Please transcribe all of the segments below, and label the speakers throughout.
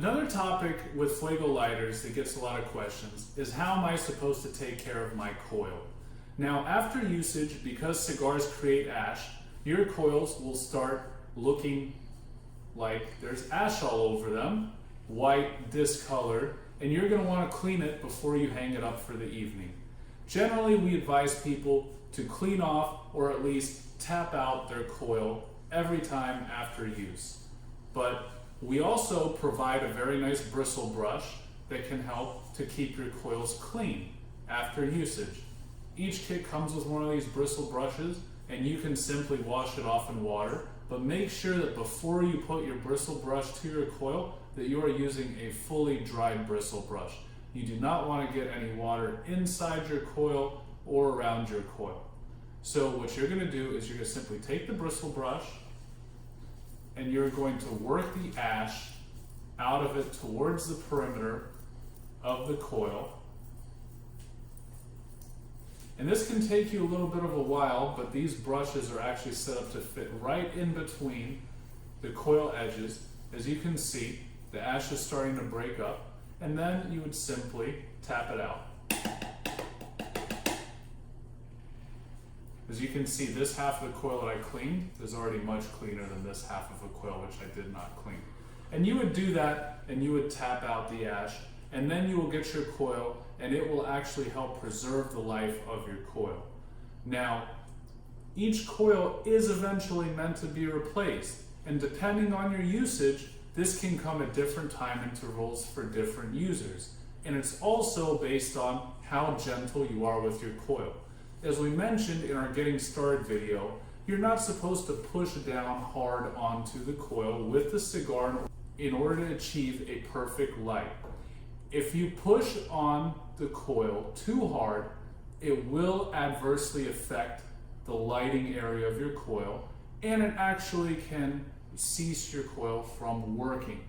Speaker 1: Another topic with Fuego Lighters that gets a lot of questions is how am I supposed to take care of my coil? Now, after usage, because cigars create ash, your coils will start looking like there's ash all over them, white, discolored, and you're going to want to clean it before you hang it up for the evening. Generally, we advise people to clean off or at least tap out their coil every time after use. But we also provide a very nice bristle brush that can help to keep your coils clean after usage. Each kit comes with one of these bristle brushes, and you can simply wash it off in water, but make sure that before you put your bristle brush to your coil that you are using a fully dried bristle brush. You do not want to get any water inside your coil or around your coil. So what you're going to do is you're going to simply take the bristle brush and you're going to work the ash out of it towards the perimeter of the coil. And this can take you a little bit of a while, but these brushes are actually set up to fit right in between the coil edges. As you can see, the ash is starting to break up, and then you would simply tap it out. As you can see, this half of the coil that I cleaned is already much cleaner than this half of the coil which I did not clean. And you would do that, and you would tap out the ash, and then you will get your coil, and it will actually help preserve the life of your coil. Now, each coil is eventually meant to be replaced, and depending on your usage, this can come at different time intervals for different users. And it's also based on how gentle you are with your coil. As we mentioned in our Getting Started video, you're not supposed to push down hard onto the coil with the cigar in order to achieve a perfect light. If you push on the coil too hard, it will adversely affect the lighting area of your coil, and it actually can cease your coil from working.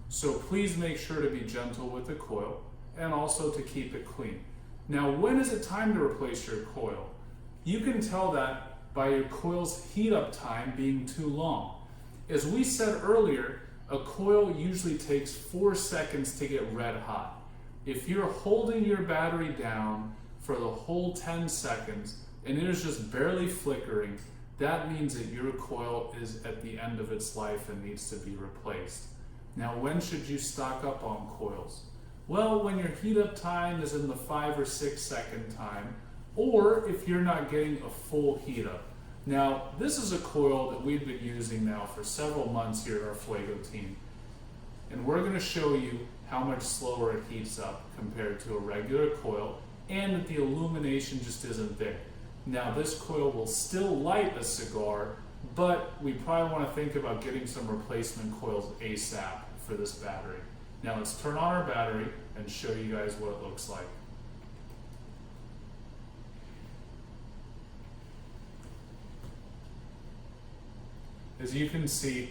Speaker 1: So please make sure to be gentle with the coil and also to keep it clean. Now, when is it time to replace your coil? You can tell that by your coil's heat up time being too long. As we said earlier, a coil usually takes 4 seconds to get red hot. If you're holding your battery down for the whole 10 seconds and it is just barely flickering, that means that your coil is at the end of its life and needs to be replaced. Now, when should you stock up on coils? Well, when your heat up time is in the 5 or 6 second time, or if you're not getting a full heat up. Now, this is a coil that we've been using now for several months here at our Fuego team. And we're going to show you how much slower it heats up compared to a regular coil, and that the illumination just isn't there. Now, this coil will still light a cigar, but we probably want to think about getting some replacement coils ASAP for this battery. Now let's turn on our battery and show you guys what it looks like. As you can see,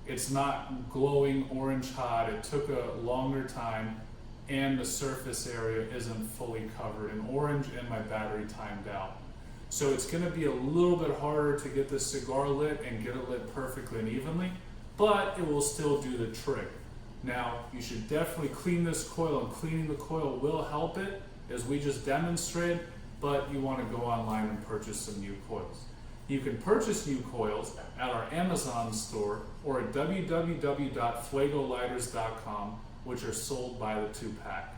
Speaker 1: it's not glowing orange hot. It took a longer time, and the surface area isn't fully covered in orange, and my battery timed out. So it's going to be a little bit harder to get this cigar lit and get it lit perfectly and evenly, but it will still do the trick. Now, you should definitely clean this coil, and cleaning the coil will help it, as we just demonstrated, but you want to go online and purchase some new coils. You can purchase new coils at our Amazon store or at www.fuegolighters.com, which are sold by the 2-pack.